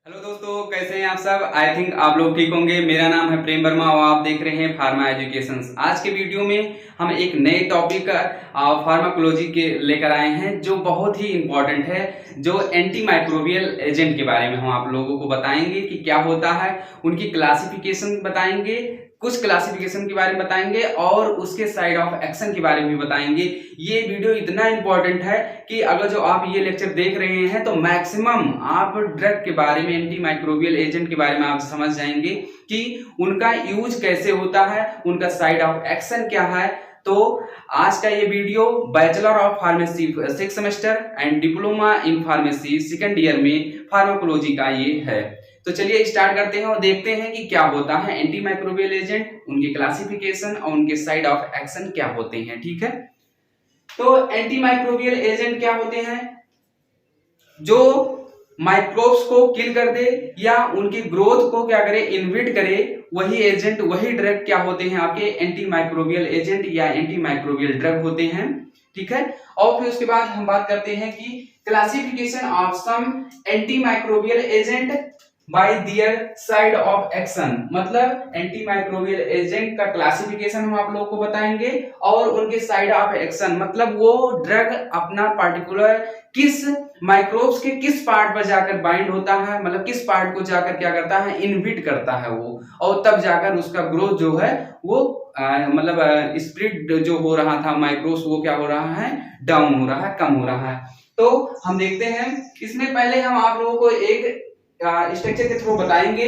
Hello दोस्तों, कैसे हैं आप सब। आई थिंक आप लोग ठीक होंगे। मेरा नाम है प्रेम वर्मा और आप देख रहे हैं फार्मा एजुकेशन। आज के वीडियो में हम एक नए टॉपिक फार्माकोलॉजी के लेकर आए हैं जो बहुत ही इंपॉर्टेंट है, जो एंटी माइक्रोबियल एजेंट के बारे में हम आप लोगों को बताएंगे कि क्या होता है, उनकी क्लासिफिकेशन बताएंगे, कुछ क्लासिफिकेशन के बारे में बताएंगे और उसके साइड ऑफ एक्शन के बारे में बताएंगे। ये वीडियो इतना इंपॉर्टेंट है कि अगर जो आप ये लेक्चर देख रहे हैं तो मैक्सिमम आप ड्रग के बारे में, एंटी माइक्रोबियल एजेंट के बारे में आप समझ जाएंगे कि उनका यूज कैसे होता है, उनका साइड ऑफ एक्शन क्या है। तो आज का ये video bachelor of pharmacy 6 semester and diploma in pharmacy second year में फार्माकोलॉजी का ये है। तो चलिए स्टार्ट करते हैं और देखते हैं कि क्या होता है एंटी माइक्रोबियल एजेंट, उनकी क्लासिफिकेशन और उनके साइड ऑफ एक्शन क्या होते हैं। ठीक है, तो एंटी माइक्रोबियल एजेंट क्या होते हैं? जो माइक्रोब्स को किल कर दे या उनकी ग्रोथ को क्या करे, इनहिबिट करे, वही एजेंट, वही ड्रग क्या होते हैं आपके एंटी माइक्रोबियल एजेंट या एंटी माइक्रोबियल ड्रग होते हैं। ठीक है, और फिर उसके बाद हम बात करते हैं कि classification of some antimicrobial agent by their side of action, मतलब एंटी माइक्रोबियल एजेंट का क्लासिफिकेशन हम आप लोगों को बताएंगे और उनके साइड ऑफ एक्शन, मतलब वो ड्रग अपना पर्टिकुलर किस माइक्रोब्स के किस पार्ट पर जाकर बाइंड होता है, मतलब किस पार्ट को जाकर क्या करता है, इनहिबिट करता है वो, और तब जाकर उसका ग्रोथ जो है वो मतलब स्प्रेड जो हो रहा था माइक्रोब्स, वो क्या हो रहा है, डाउन हो रहा है, कम हो रहा है। तो हम देखते हैं, इसमें पहले हम आप लोगों को एक स्ट्रक्चर के थ्रू बताएंगे।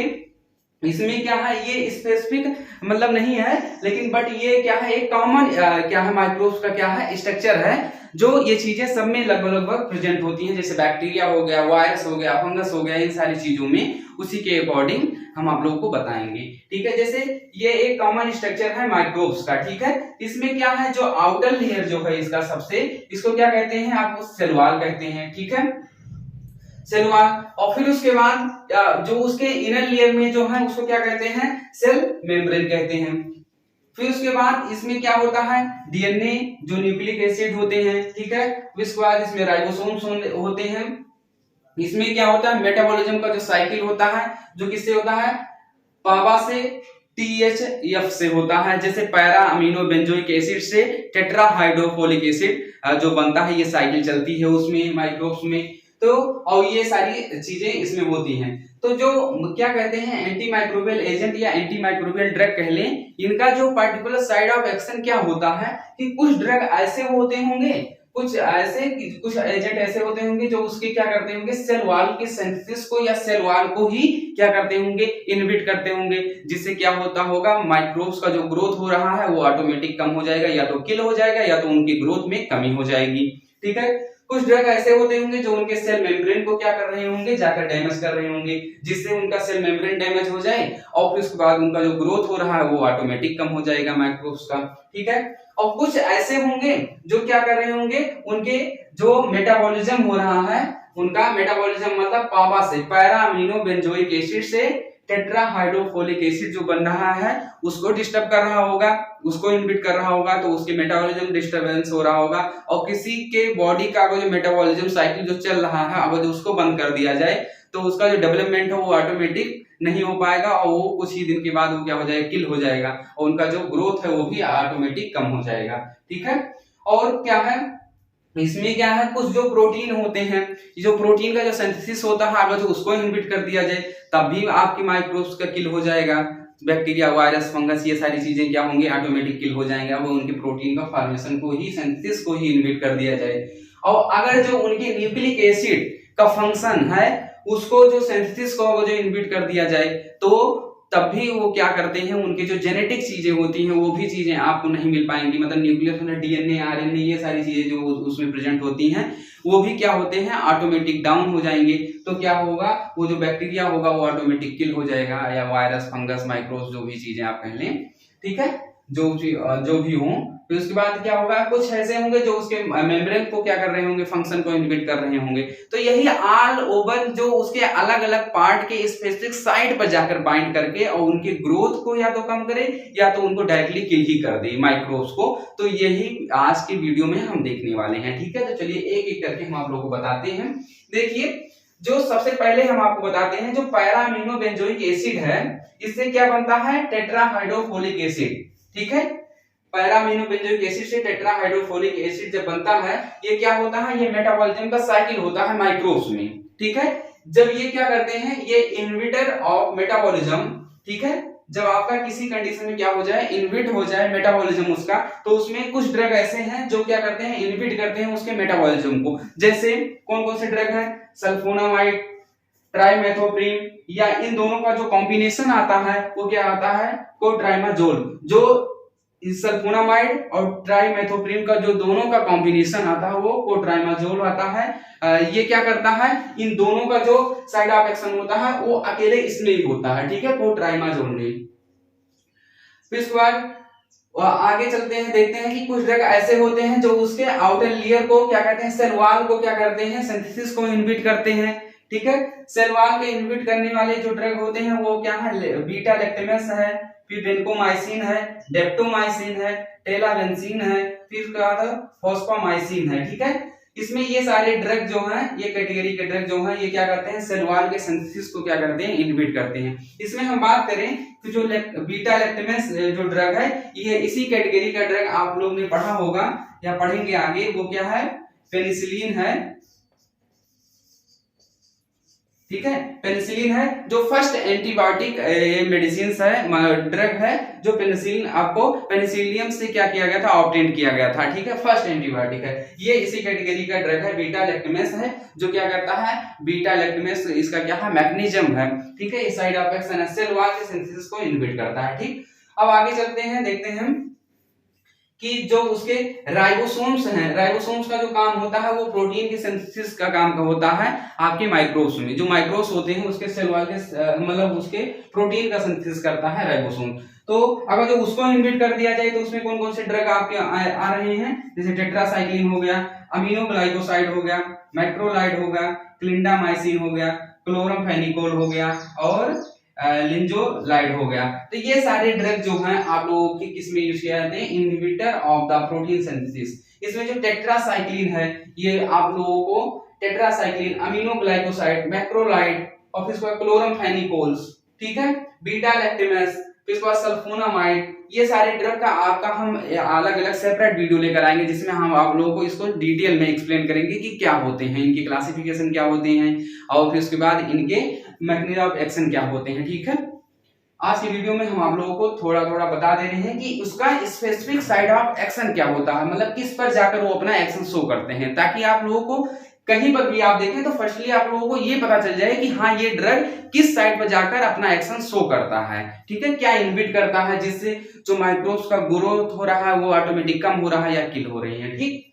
इसमें क्या है, ये स्पेसिफिक मतलब नहीं है, लेकिन बट ये क्या है, एक कॉमन क्या है, माइक्रोब्स का क्या है, स्ट्रक्चर है, जो ये चीजें सब में लगभग प्रेजेंट होती हैं। जैसे बैक्टीरिया हो गया, वायरस हो गया, फंगस हो गया, इन सारी चीजों में उसी के अकॉर्डिंग हम आप लोगों को बताएंगे। ठीक है, जैसे ये एक कॉमन स्ट्रक्चर है माइक्रोब्स का। ठीक है, इसमें क्या है, जो आउटर लेयर जो है इसका सबसे, इसको क्या कहते हैं, आपको सेल वॉल कहते हैं। ठीक है, सेल वॉल, और फिर उसके बाद जो उसके इनर लेयर में जो है उसको क्या कहते हैं, सेल मेम्ब्रेन कहते हैं। फिर उसके बाद इसमें क्या होता है, डीएनए जो न्यूक्लिक एसिड होते हैं। ठीक है, उसके बाद इसमें राइबोसोम्स होते हैं। इसमें क्या होता है, मेटाबॉलिज्म का जो साइकिल होता है, जो किससे होता है, पावा से THF से होता है। जैसे पैरा अमीनो बेंजोइक एसिड से टेट्रा हाइड्रोफोलिक एसिड जो बनता है, ये साइकिल चलती है उसमें माइक्रोब्स में। तो और ये सारी चीजें इसमें होती हैं। तो जो क्या कहते हैं, एंटी माइक्रोबियल एजेंट या एंटी माइक्रोबियल ड्रग कह लें, इनका जो पर्टिकुलर साइड ऑफ एक्शन क्या होता है कि कुछ ड्रग ऐसे होते होंगे, कुछ एजेंट ऐसे होते होंगे जो उसके क्या करते होंगे, सेल वॉल के सिंथेसिस को या सेल वॉल को ही क्या करते होंगे, इनहिबिट करते होंगे, जिससे क्या होता होगा, माइक्रोब्स का जो ग्रोथ हो रहा है वो ऑटोमेटिक कम हो जाएगा, या तो किल हो जाएगा या तो उनकी ग्रोथ में कमी हो जाएगी। ठीक है, कुछ ड्रग ऐसे होते होंगे जो उनके सेल मेम्ब्रेन को क्या कर रहे होंगे, जाकर डैमेज कर रहे होंगे, जिससे उनका सेल मेम्ब्रेन डैमेज हो जाए और फिर उसके बाद उनका जो ग्रोथ हो रहा है वो ऑटोमेटिक कम हो जाएगा माइक्रोब्स का। ठीक है, और कुछ ऐसे होंगे जो क्या कर रहे होंगे, उनके जो मेटाबॉलिज्म हो रहा है, उनका मेटाबॉलिज्म मतलब पापा से पैरा अमीनो बेंजोइक एसिड से टेट्रा हाइड्रोफोलिक एसिड जो बन रहा है उसको डिस्टर्ब कर रहा होगा, उसको इनहिबिट कर रहा होगा, तो उसके मेटाबॉलिज्म डिस्टर्बेंस हो रहा होगा। और किसी के बॉडी का जो मेटाबॉलिज्म साइकिल जो चल रहा है, अगर उसको बंद कर दिया जाए तो उसका जो डेवलपमेंट है वो ऑटोमेटिक नहीं हो पाएगा और वो कुछ ही दिन के बाद वो क्या हो जाएगा, किल हो जाएगा, और उनका जो ग्रोथ है वो भी ऑटोमेटिक कम हो जाएगा। ठीक है, और क्या है, इसमें क्या है, कुछ जो प्रोटीन होते हैं, जो प्रोटीन का जो सिंथेसिस होता है, अगर जो उसको इनहिबिट कर दिया जाए तब भी आपकी माइक्रोब्स का किल हो जाएगा। बैक्टीरिया, वायरस, फंगस, ये सारी चीजें क्या होंगे, ऑटोमेटिक किल हो जाएंगे, वो उनके प्रोटीन का फॉर्मेशन को ही, सिंथेसिस को ही इनहिबिट कर दिया जाए। और अगर जो उनके न्यूक्लिक एसिड का फंक्शन है उसको जो सिंथेसिस को जो इनहिबिट कर दिया जाए तो तब भी वो क्या करते हैं, उनके जो जेनेटिक चीजें होती हैं वो भी चीजें आपको नहीं मिल पाएंगी, मतलब न्यूक्लियस में डीएनए, आरएनए, ये सारी चीजें जो उसमें प्रेजेंट होती हैं वो भी क्या होते हैं, ऑटोमेटिक डाउन हो जाएंगे। तो क्या होगा, वो जो बैक्टीरिया होगा वो ऑटोमेटिक किल हो जाएगा, या वायरस, फंगस, माइक्रोब्स, जो भी चीजें आप कह लें। ठीक है, जो भी हो, फिर उसके बाद क्या होगा, कुछ ऐसे होंगे जो उसके मेम्ब्रेन को क्या कर रहे होंगे, फंक्शन को इनहिबिट कर रहे होंगे। तो यही ऑल ओवर जो उसके अलग अलग पार्ट के स्पेसिफिक साइड पर जाकर बाइंड करके और उनके ग्रोथ को या तो कम करे या तो उनको डायरेक्टली किल ही कर दे माइक्रोब्स को। तो यही आज के वीडियो में हम देखने वाले हैं। ठीक है, तो चलिए एक एक करके हम आप लोगों को बताते हैं। देखिए, जो सबसे पहले हम आपको बताते हैं, जो पैरा अमीनो बेंजोइक एसिड है, इससे क्या बनता है, टेट्राहाइड्रोफोलिक एसिड। ठीक है, पैरा अमीनो बेंजोइक एसिड से टेट्राहाइड्रोफोलिक एसिड जब बनता है, ये क्या होता है, ये मेटाबॉलिज्म का साइकिल होता है माइक्रोब्स में। ठीक है, जब ये क्या करते हैं, ये इनहिबिटर ऑफ मेटाबॉलिज्म। ठीक है, जब आपका किसी कंडीशन में क्या हो जाए, इनहिबिट हो जाए मेटाबॉलिज्म उसका, तो उसमें कुछ ड्रग ऐसे हैं जो क्या करते हैं, इनहिबिट करते हैं उसके मेटाबॉलिज्म को। जैसे कौन कौन से ड्रग हैं, सल्फोनामाइड, ट्राइमेथोप्रिन, या इन दोनों का जो कॉम्बिनेशन आता है वो क्या आता है, कोट्राइमाजोल। जो सल्फोनामाइड और ट्राइमेथोप्रिन का जो दोनों का कॉम्बिनेशन आता है वो कोट्राइमाजोल आता है। ये क्या करता है, इन दोनों का जो साइड ऑफ एक्शन होता है वो अकेले इसमें ही होता है। ठीक है, कोट्राइमाजोल में। फिर इसके बाद आगे चलते हैं, देखते हैं कि कुछ ड्रग ऐसे होते हैं जो उसके आउटर लेयर को क्या कहते हैं, सेल वॉल को क्या करते हैं, सिंथेसिस को इनहिबिट करते हैं। ठीक है, सेल वॉल के इनहिबिट करने वाले जो ड्रग होते हैं वो क्या है, बीटा लैक्टेमस है, फिर वेंकोमाइसिन है, डेप्टोमाइसिन है, टेलावेंसिन है, फिर उसके बाद फॉस्फोमाइसिन है। ठीक है, इसमें ये सारे ड्रग जो हैं, ये कैटेगरी के ड्रग जो हैं, ये क्या करते हैं, सेल वॉल के सिंथेसिस को क्या करते हैं, इनहिबिट करते हैं। इसमें हम बात करें तो जो बीटा लैक्टेमस जो ड्रग है, ये इसी कैटेगरी का ड्रग आप लोग ने पढ़ा होगा या पढ़ेंगे आगे, वो क्या है, पेनिसिलिन है। ठीक है, पेनिसिलिन है जो फर्स्ट एंटीबायोटिक मेडिसिन है, ड्रग है, जो पेनिसिलिन आपको पेनिसिलियम से क्या किया गया था, ऑब्टेन किया गया था। ठीक है, फर्स्ट एंटीबायोटिक है, ये इसी कैटेगरी का ड्रग है। बीटा लैक्टेमस है जो क्या करता है, बीटा लैक्टेमस इसका क्या है, मैकेनिज्म है। ठीक है, इस साइड ऑफ एक्शन है, सेल वॉल के सिंथेसिस को इनहिबिट करता है। ठीक, अब आगे चलते हैं, देखते हैं कि जो उसके राइबोसोम्स हैं, राइबोसोम्स का जो काम होता है वो प्रोटीन के सिंथेसिस का काम होता है आपके माइक्रोब्स में। जो माइक्रोब्स होते हैं उसके सेल वॉल के मतलब उसके प्रोटीन का सिंथेसिस करता है राइबोसोम। तो अगर जो उसको इनहिबिट कर दिया जाए तो उसमें कौन कौन से ड्रग आपके आ रहे हैं, जैसे टेट्रासाइक्लिन हो गया, अमीनोग्लाइकोसाइड हो गया, मैक्रोलाइड हो गया, क्लिंडामाइसिन हो गया, क्लोरमफेनिकोल हो गया और लिंजोलाइड हो गया। तो ये सारे ड्रग जो हैं आप लोगों के किस में यूज किए जाते हैं, inhibitor of the protein synthesis. इसमें जो टेट्रासाइक्लिन है, ये आप लोगों को टेट्रासाइक्लिन, अमीनोग्लाइकोसाइड, मैक्रोलाइड और फिर उसके बाद क्लोरमफेनिकोल्स, ठीक है, बीटा लैक्टेमस, फिर उसके बाद सल्फोनामाइड, ये सारे ड्रग का आपका हम अलग अलग सेपरेट वीडियो लेकर आएंगे जिसमें हम आप लोगों को इसको डिटेल में एक्सप्लेन करेंगे कि क्या होते हैं, इनकी क्लासिफिकेशन क्या होते हैं और फिर उसके बाद इनके मैकेनिज्म ऑफ एक्शन क्या होते हैं। ठीक है, आज की वीडियो में हम आप लोगों को थोड़ा थोड़ा बता दे रहे हैं कि उसका स्पेसिफिक साइड ऑफ एक्शन क्या होता है, मतलब किस पर जाकर वो अपना एक्शन शो करते हैं, ताकि आप लोगों को कहीं पर भी आप देखें तो फर्स्टली आप लोगों को ये पता चल जाए कि हाँ ये ड्रग किस साइड पर जाकर अपना एक्शन शो करता है। ठीक है, क्या इनहिबिट करता है जिससे जो माइक्रोब्स का ग्रोथ हो रहा है वो ऑटोमेटिक कम हो रहा है या किल हो रही है। ठीक,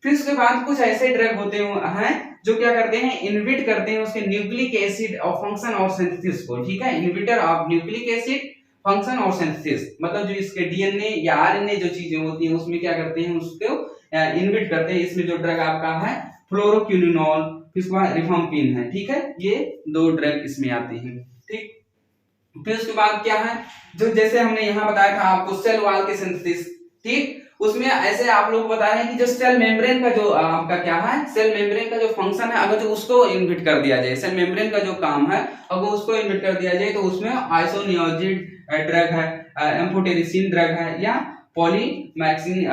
फिर उसके बाद कुछ ऐसे ड्रग होते हैं जो क्या करते हैं, इनहिबिट करते हैं उसके न्यूक्लिक एसिड और फंक्शन और सिंथेसिस को। ठीक है, inhibitor of nucleic acid function और सिंथेसिस, मतलब जो इसके डीएनए या आरएनए जो चीजें होती हैं उसमें क्या करते हैं, उसको इनहिबिट करते हैं। इसमें जो ड्रग आपका है फ्लोरोक्विनोल, फिर उसके बाद रिफाम्पिन है। ठीक है, ये दो ड्रग इसमें आते हैं। ठीक, फिर उसके बाद क्या है, जो जैसे हमने यहाँ बताया था आपको सेल वॉल के सिंथेसिस, ठीक, उसमें ऐसे आप लोग बता रहे हैं कि जो सेल मेम्ब्रेन का जो आपका क्या है, सेल मेम्ब्रेन का जो फंक्शन है, अगर जो उसको इनहिबिट कर दिया जाए, सेल मेम्ब्रेन का जो काम है अगर उसको इनहिबिट कर दिया जाए तो उसमें आइसोनियोजिड ड्रग है, एम्फोटेरिसिन ड्रग है या पॉलीमैक्सिन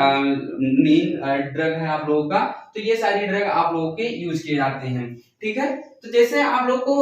ड्रग है आप लोगों का। तो ये सारी ड्रग आप लोगों के यूज किए जाते हैं। ठीक है, तो जैसे आप लोग को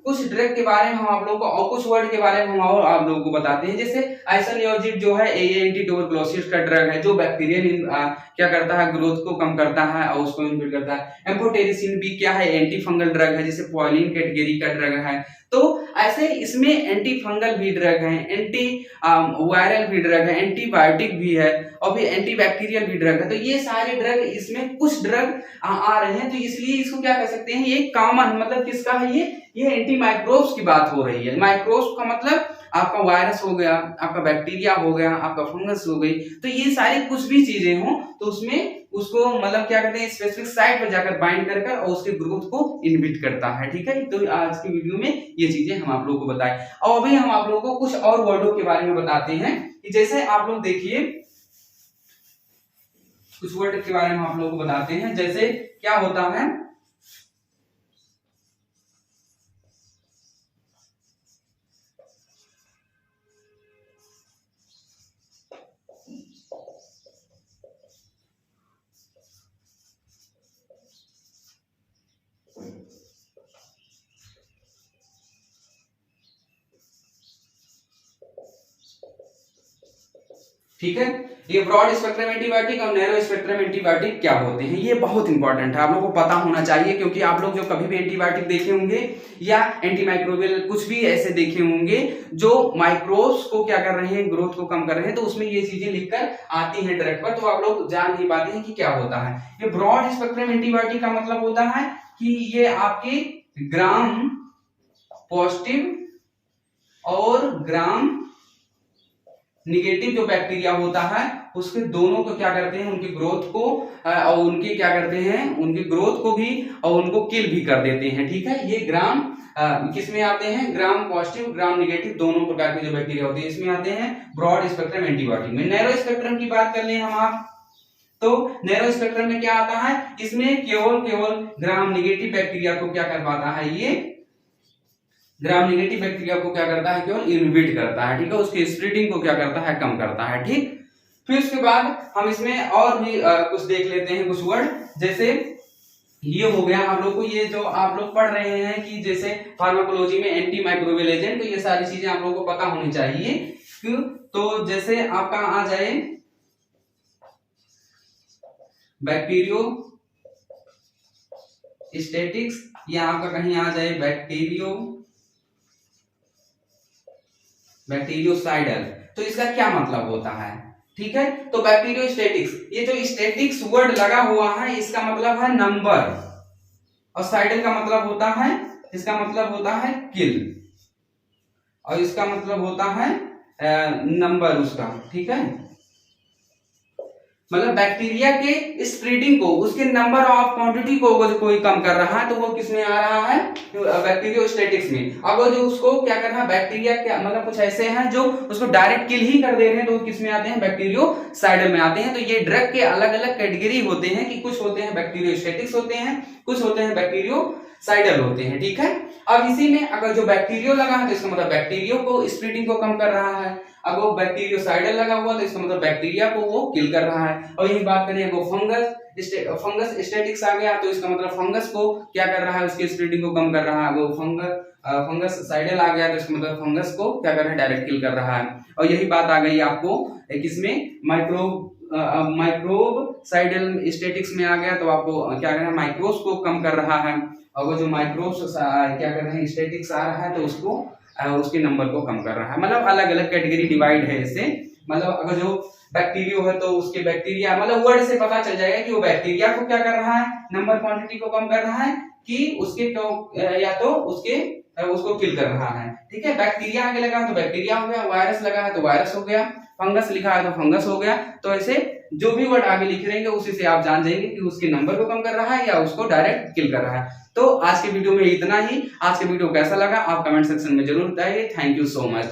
कुछ ड्रग के बारे में हम आप लोगों को और कुछ वर्ड के बारे में हम और आप लोगों को बताते हैं। जैसे आइसोनियोजिड जो है एंटी ट्यूबरकुलोसिस का ड्रग है जो बैक्टीरियल क्या करता है, ग्रोथ को कम करता है और उसको इनहिबिट करता है। एम्फोटेरिसिन भी क्या है, एंटी फंगल ड्रग है, जैसे पॉलिन कैटेगरी का ड्रग है। तो ऐसे इसमें एंटी फंगल भी ड्रग है, एंटी वायरल भी ड्रग है, एंटीबायोटिक भी है और भी एंटी बैक्टीरियल भी ड्रग है। तो ये सारे ड्रग, इसमें कुछ ड्रग आ रहे हैं, तो इसलिए इसको क्या कह सकते हैं, ये कॉमन मतलब किसका है, ये एंटी माइक्रोब्स की बात हो रही है। माइक्रोब्स का मतलब आपका वायरस हो गया, आपका बैक्टीरिया हो गया, आपका फंगस हो गई। तो ये सारी कुछ भी चीजें हो तो उसमें उसको मतलब क्या कहते हैं, स्पेसिफिक साइट पर जाकर बाइंड कर और उसके ग्रोथ को इनहिबिट करता है। ठीक है, तो आज की वीडियो में ये चीजें हम आप लोगों को बताएं। और अभी हम आप लोगों को कुछ और वर्डों के बारे में बताते हैं कि जैसे आप लोग देखिए, कुछ वर्ड के बारे में आप लोगों को बताते हैं। जैसे क्या होता है, ठीक है। ये ब्रॉड स्पेक्ट्रम एंटीबायोटिक और नैरो स्पेक्ट्रम एंटीबायोटिक क्या होते हैं, ये बहुत इंपॉर्टेंट है, आप लोगों को पता होना चाहिए, क्योंकि आप लोग जो कभी भी एंटीबायोटिक देखे होंगे या एंटीमाइक्रोबियल कुछ भी ऐसे देखे होंगे जो माइक्रोब्स को क्या कर रहे हैं, ग्रोथ को कम कर रहे हैं, तो उसमें ये चीजें लिखकर आती हैं ट्रैक पर, तो आप लोग जान नहीं पाते हैं कि क्या होता है। ये ब्रॉड स्पेक्ट्रम एंटीबायोटिक का मतलब होता है कि ये आपके ग्राम पॉजिटिव और ग्राम निगेटिव जो बैक्टीरिया होता है उसके दोनों को क्या करते हैं, उनकी ग्रोथ को और उनके क्या करते हैं, उनकी ग्रोथ को भी और उनको किल भी कर देते हैं। ठीक है, ये ग्राम किस में आते हैं, ग्राम पॉजिटिव ग्राम निगेटिव दोनों प्रकार के जो बैक्टीरिया होते हैं इसमें आते हैं ब्रॉड स्पेक्ट्रम एंटीबायोटिक में। नैरो स्पेक्ट्रम की बात कर लें हम आप, तो नैरो स्पेक्ट्रम में क्या आता है, इसमें केवल ग्राम निगेटिव बैक्टीरिया को क्या कर पाता है, ये ग्राम नेगेटिव बैक्टीरिया को क्या करता है, केवल इनहिबिट करता है। ठीक है, उसकी स्प्रेडिंग को क्या करता है, कम करता है। ठीक, फिर उसके बाद हम इसमें और भी कुछ देख लेते हैं, कुछ वर्ड, जैसे ये हो गया हम लोग को, ये जो आप लोग पढ़ रहे हैं कि जैसे फार्माकोलॉजी में एंटी माइक्रोबियल एजेंट, तो ये सारी चीजें आप लोगों को पता होनी चाहिए। क्यों, तो जैसे आपका आ जाए बैक्टीरियो स्टैटिक्स, या आपका कहीं आ जाए बैक्टीरियोसाइडल, तो इसका क्या मतलब होता है। ठीक है, तो बैक्टीरियोस्टैटिक्स, ये जो स्टैटिक्स वर्ड लगा हुआ है इसका मतलब है नंबर, और साइडल का मतलब होता है, इसका मतलब होता है किल, और इसका मतलब होता है नंबर उसका। ठीक है, मतलब बैक्टीरिया के स्प्रेडिंग को, उसके नंबर ऑफ क्वांटिटी को अगर कोई कम कर रहा है तो वो किस में आ रहा है, बैक्टीरियोस्टैटिक्स में। अगर जो उसको क्या कर रहा है, बैक्टीरिया क्या मतलब कुछ ऐसे हैं जो उसको डायरेक्ट किल ही कर दे रहे हैं, तो वो किस में आते हैं, बैक्टीरियोसाइडल में आते हैं। तो ये ड्रग के अलग अलग कैटेगरी होते हैं कि कुछ होते हैं बैक्टीरियोस्टैटिक्स होते हैं, कुछ होते हैं बैक्टीरियोसाइडल होते हैं। ठीक है, अब इसी में अगर जो बैक्टीरियो लगा है तो इसका मतलब बैक्टीरियो को स्प्रेडिंग को कम कर रहा है, अब वो बैक्टीरियोसाइडल लगा हुआ तो इसका मतलब बैक्टीरिया को वो किल कर रहा है। और यही बात करें वो फंगस स्टैटिक्स आ गया तो इसका मतलब फंगस को क्या कर रहा है, उसकी स्प्रेडिंग को कम कर रहा है। वो फंगस साइडल आ गया तो इसका मतलब फंगस को क्या कर रहा है, डायरेक्ट किल कर रहा है। और यही बात आ गई आपको किसमें, माइक्रोब साइडल स्टैटिक्स में आ गया, तो आपको क्या कर रहा है, माइक्रोब्स को कम कर रहा है। और वो जो माइक्रोब्स क्या कर रहे हैं, स्टैटिक्स आ रहा है तो उसको उसके नंबर को कम कर रहा है। मतलब अलग अलग कैटेगरी डिवाइड है इससे, मतलब अगर जो बैक्टीरियो है तो उसके बैक्टीरिया, मतलब वर्ड से पता चल जाएगा कि वो बैक्टीरिया को क्या कर रहा है, नंबर क्वांटिटी को कम कर रहा है, कि उसके या तो उसको किल कर रहा है। ठीक है, बैक्टीरिया आगे लगा है तो बैक्टीरिया हो गया, वायरस लगा है तो वायरस हो गया, फंगस लिखा है तो फंगस हो गया। तो ऐसे जो भी वर्ड आगे लिख रहेंगे उसी से आप जान जाएंगे कि उसके नंबर को कम कर रहा है या उसको डायरेक्ट किल कर रहा है। तो आज के वीडियो में इतना ही। आज के वीडियो कैसा लगा आप कमेंट सेक्शन में जरूर बताइए। Thank you so much.